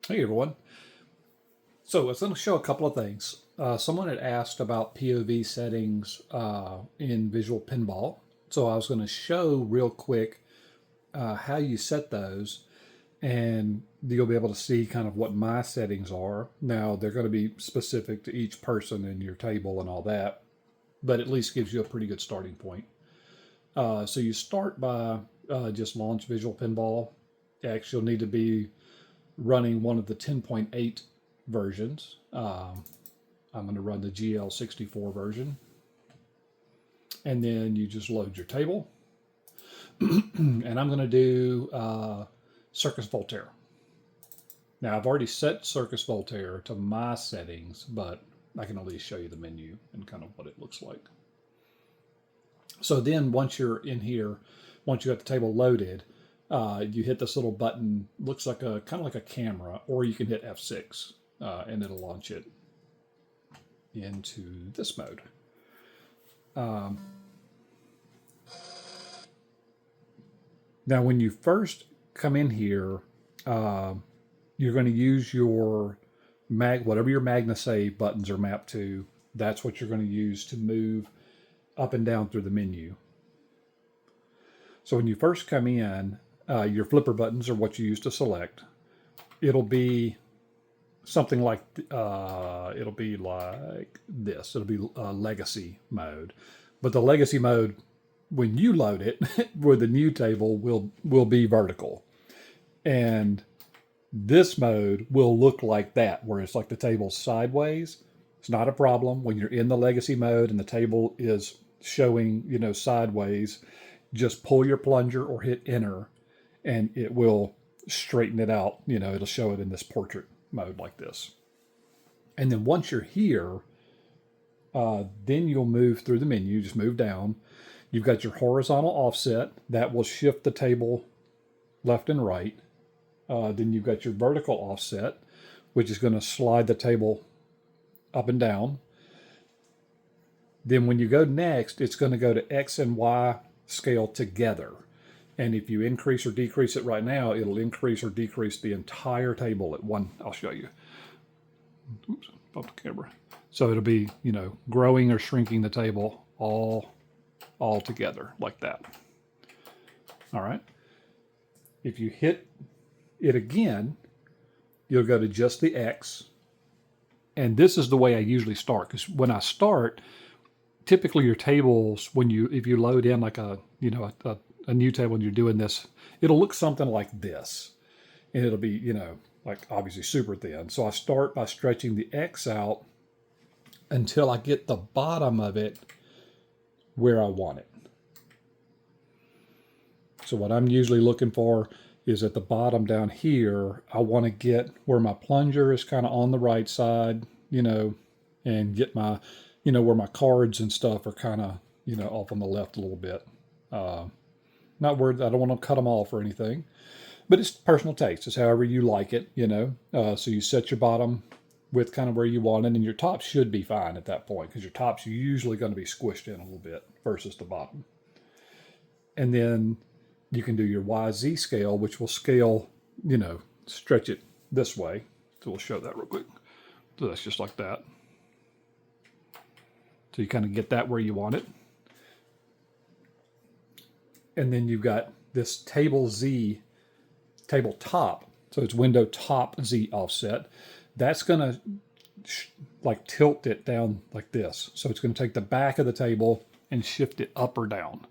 Hey everyone. So I was going to show a couple of things. Someone had asked about POV settings in Visual Pinball. So I was going to show real quick how you set those, and you'll be able to see kind of what my settings are. Now, they're going to be specific to each person in your table and all that, but at least gives you a pretty good starting point. So you start by just launch Visual Pinball. Actually, you'll need to be running one of the 10.8 versions. I'm going to run the GL64 version. And then you just load your table. And I'm going to do Circus Voltaire. Now, I've already set Circus Voltaire to my settings, but I can at least show you the menu and kind of what it looks like. So then once you're in here, once you got the table loaded, you hit this little button, looks like a kind of like a camera, or you can hit F6 and it'll launch it into this mode. Now, when you first come in here, you're going to use your whatever your MagnaSave buttons are mapped to. That's what you're going to use to move up and down through the menu. So when you first come in, your flipper buttons are what you use to select. It'll be something like it'll be like this. It'll be legacy mode, but the legacy mode, when you load it with the new table, will be vertical, and this mode will look like that, where it's like the table's sideways. It's not a problem when you're in the legacy mode and the table is showing, sideways. Just pull your plunger or hit enter, and it will straighten it out. It'll show it in this portrait mode like this. And then once you're here, then you'll move through the menu. Just move down. You've got your horizontal offset that will shift the table left and right. Then you've got your vertical offset, which is going to slide the table up and down. Then when you go next, it's going to go to X and Y scale together. And if you increase or decrease it right now, it'll increase or decrease the entire table at one. I'll show you. Oops, bumped the camera. So it'll be, growing or shrinking the table all together like that. All right. If you hit it again, you'll go to just the X. And this is the way I usually start, because when I start, typically your tables, if you load in like a new table and you're doing this, it'll look something like this. And it'll be, like obviously super thin. So I start by stretching the X out until I get the bottom of it where I want it. So what I'm usually looking for is at the bottom down here, I want to get where my plunger is kind of on the right side, and get my, where my cards and stuff are kind of, off on the left a little bit. Not worried, I don't want to cut them off or anything, but it's personal taste. It's however you like it, So you set your bottom with kind of where you want it, and your top should be fine at that point, because your top's usually going to be squished in a little bit versus the bottom. And then you can do your YZ scale, which will scale, stretch it this way. So we'll show that real quick. So that's just like that. So you kind of get that where you want it. And then you've got this table top. So it's window top Z offset. That's going to like tilt it down like this. So it's going to take the back of the table and shift it up or down.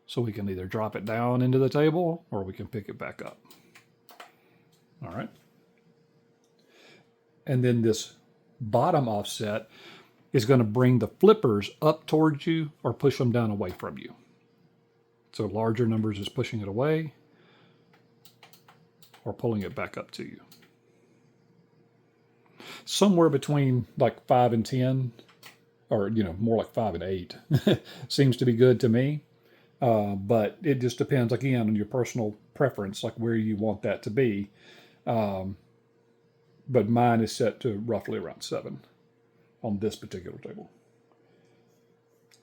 So we can either drop it down into the table or we can pick it back up. All right. And then this bottom offset is going to bring the flippers up towards you or push them down away from you. So larger numbers is pushing it away or pulling it back up to you. Somewhere between like 5 and 10, or more like 5 and 8 seems to be good to me. But it just depends, again, on your personal preference, like where you want that to be. But mine is set to roughly around 7 on this particular table.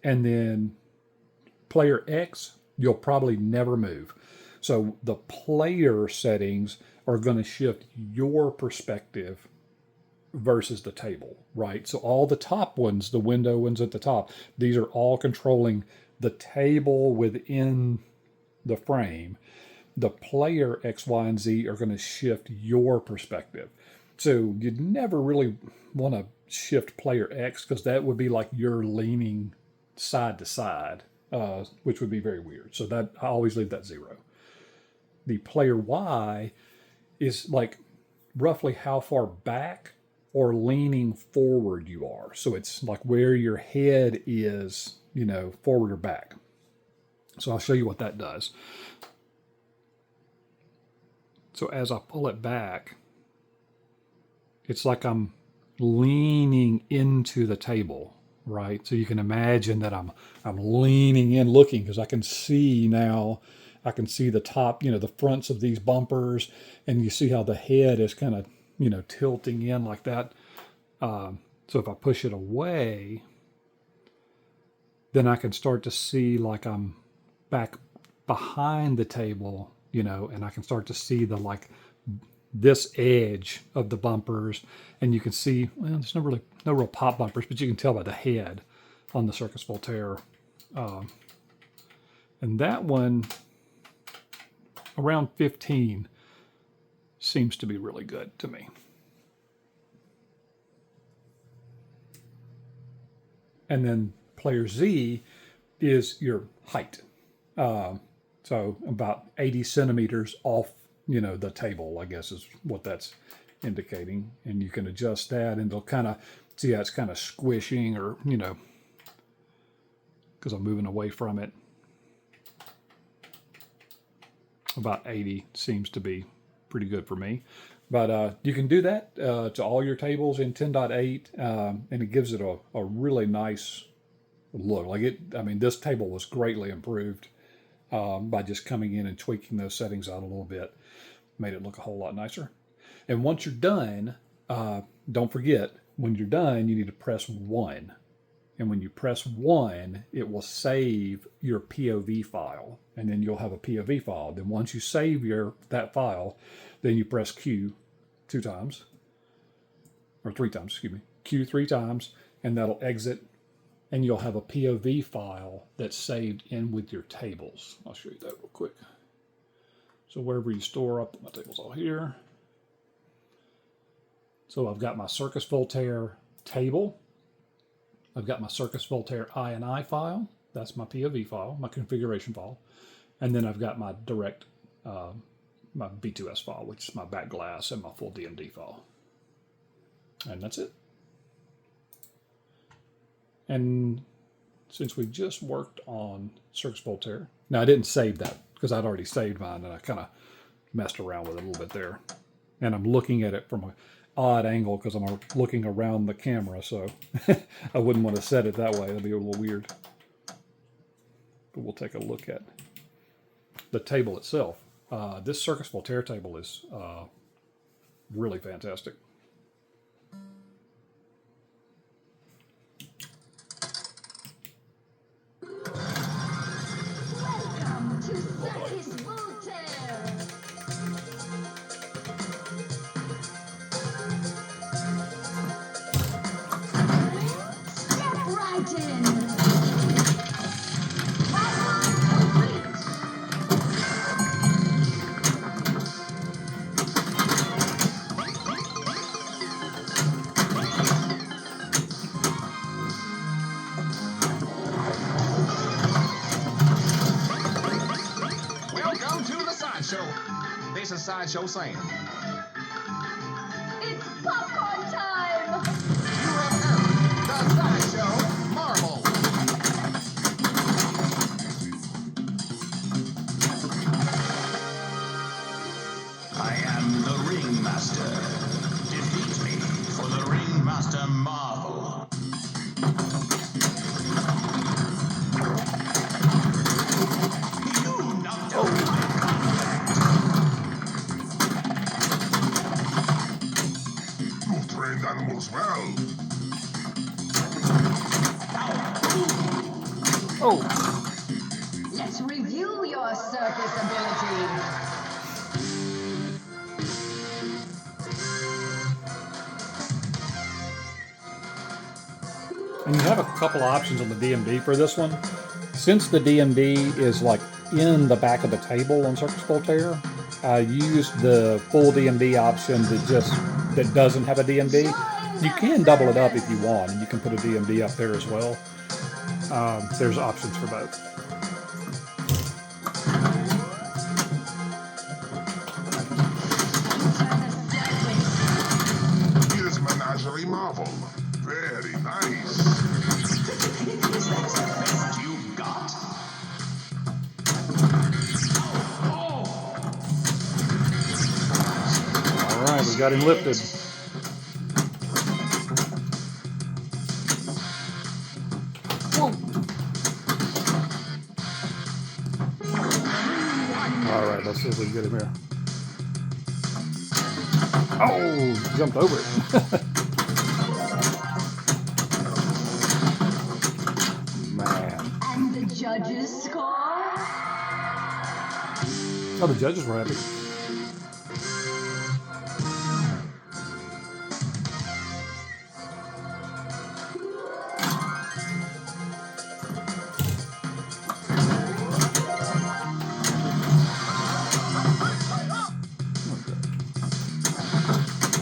And then player X, you'll probably never move. So the player settings are going to shift your perspective versus the table, right? So all the top ones, the window ones at the top, these are all controlling the table within the frame. The player X, Y, and Z are going to shift your perspective. So you'd never really want to shift player X because that would be like you're leaning side to side, which would be very weird. So that I always leave that 0. The player Y is like roughly how far back or leaning forward you are. So it's like where your head is, you know, forward or back. So I'll show you what that does. So as I pull it back, it's like I'm leaning into the table, right? So you can imagine that I'm leaning in looking because I can see now, I can see the top, you know, the fronts of these bumpers, and you see how the head is kind of, you know, tilting in like that. So if I push it away, then I can start to see like I'm back behind the table, you know, and I can start to see the like this edge of the bumpers, and you can see, well, there's no real pop bumpers, but you can tell by the head on the Circus Voltaire. And that one, around 15, seems to be really good to me. And then player Z is your height. So about 80 centimeters off, you know, the table, I guess is what that's indicating. And you can adjust that, and they'll kind of see how it's kind of squishing, or, you know, because I'm moving away from it. About 80 seems to be pretty good for me. But you can do that to all your tables in 10.8, and it gives it a really nice look. Like it, I mean, this table was greatly improved by just coming in and tweaking those settings out a little bit. Made it look a whole lot nicer. And once you're done, don't forget, when you're done, you need to press 1. And when you press 1, it will save your POV file, and then you'll have a POV file. Then once you save that file, then you press Q 2 times, or 3 times, excuse me, Q 3 times, and that'll exit, and you'll have a POV file that's saved in with your tables. I'll show you that real quick. So wherever you store up, my table's all here. So I've got my Circus Voltaire table. I've got my Circus Voltaire INI file. That's my POV file, my configuration file. And then I've got my direct, my B2S file, which is my back glass, and my full DMD file. And that's it. And since we just worked on Circus Voltaire, now I didn't save that because I'd already saved mine, and I kind of messed around with it a little bit there. And I'm looking at it from an odd angle because I'm looking around the camera, so I wouldn't want to set it that way. That'd be a little weird. But we'll take a look at the table itself. This Circus Voltaire table is really fantastic. Welcome to Circus Voltaire. Step right in. Welcome to the sideshow. This is Sideshow Sam. It's popcorn time. You have heard the Sideshow Marvel. I am the Ringmaster. Defeat me for the Ringmaster Marvel. You knocked out my You've trained animals well. Oh, Let's review your circus ability. And you have a couple options on the DMD for this one. Since the DMD is like in the back of the table on Circus Voltaire, I used the full DMD option that doesn't have a DMD. You can double it up if you want, and you can put a DMD up there as well. There's options for both. Here's Menagerie Marvel. Very nice. You've got. All right, we got him lifted. Whoa. All right, let's see if we can get him here. Oh, jumped over it. Man. And the judges score? Oh, the judges were happy.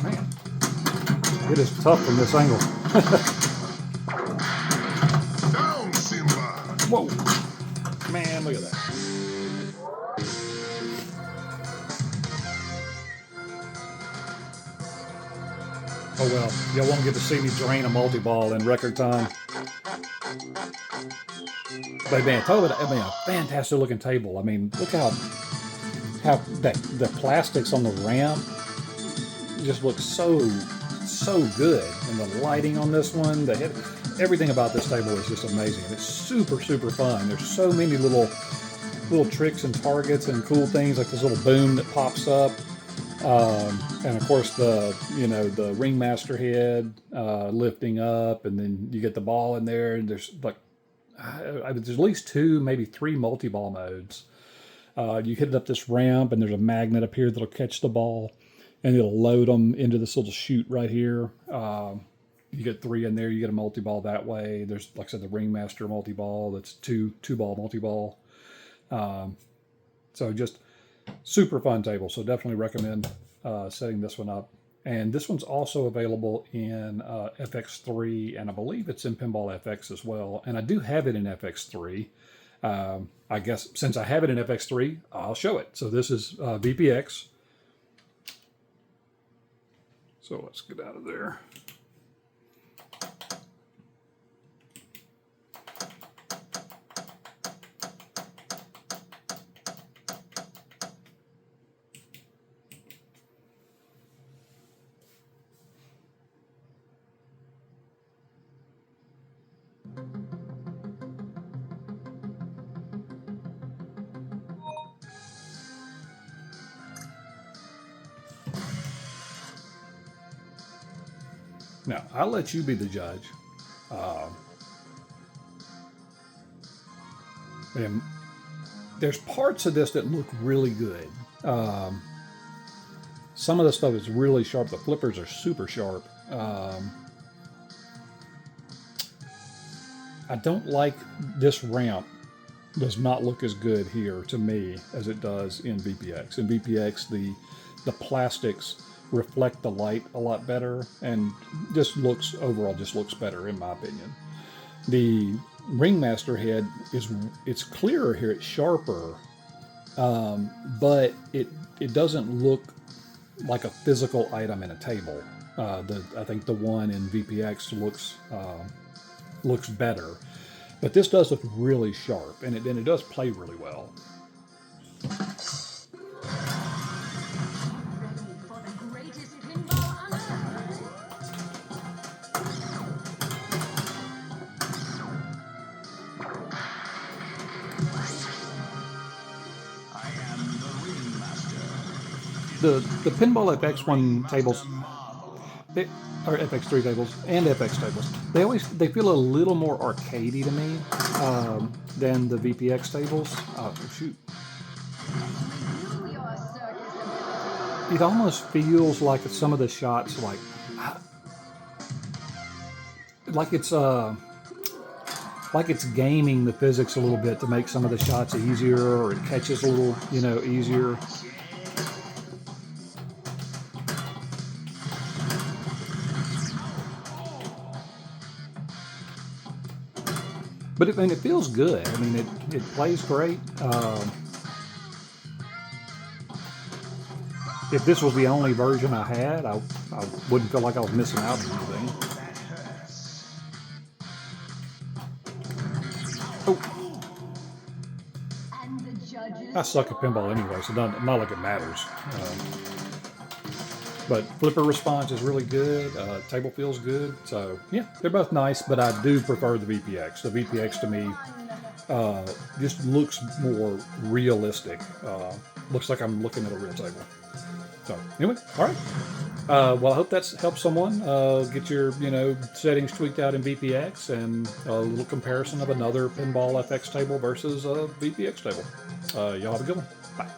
Man, it is tough from this angle. Down, Simba. Whoa. Man, look at that. Oh well, y'all won't get to see me drain a multi-ball in record time. But man, talk about, I mean, a fantastic looking table. I mean, look how the plastics on the ramp just look so good, and the lighting on this one, everything about this table is just amazing. It's super fun. There's so many little tricks and targets and cool things, like this little boom that pops up. And of course the ringmaster head lifting up, and then you get the ball in there, and there's like there's at least 2, maybe 3 multi-ball modes. You hit up this ramp, and there's a magnet up here that'll catch the ball, and it'll load them into this little chute right here. You get 3 in there, you get a multi-ball that way. There's, like I said, the ringmaster multi-ball, that's two-ball multi-ball. So just super fun table, so definitely recommend setting this one up. And this one's also available in FX3, and I believe it's in Pinball FX as well. And I do have it in FX3. I guess since I have it in FX3, I'll show it. So this is VPX. So let's get out of there. Now, I'll let you be the judge. And there's parts of this that look really good. Some of the stuff is really sharp. The flippers are super sharp. I don't like this ramp. Does not look as good here to me as it does in VPX. In VPX, the plastics reflect the light a lot better, and just looks overall just looks better in my opinion. The ringmaster head it's clearer here, it's sharper, but it doesn't look like a physical item in a table. I think the one in VPX looks better, but this does look really sharp, and it does play really well. The Pinball FX1 tables, or FX3 tables and FX tables, they feel a little more arcadey to me than the VPX tables. Oh shoot! It almost feels like some of the shots like it's like it's gaming the physics a little bit to make some of the shots easier, or it catches a little, you know, easier. But it feels good. I mean, it plays great. If this was the only version I had, I wouldn't feel like I was missing out on anything. Oh, And the judges I suck at pinball anyway, so not like it matters. But flipper response is really good. Table feels good. So yeah, they're both nice, but I do prefer the VPX. The VPX to me just looks more realistic. Looks like I'm looking at a real table. So anyway, all right. Well, I hope that's helped someone get your, you know, settings tweaked out in VPX, and a little comparison of another pinball FX table versus a VPX table. Y'all have a good one. Bye.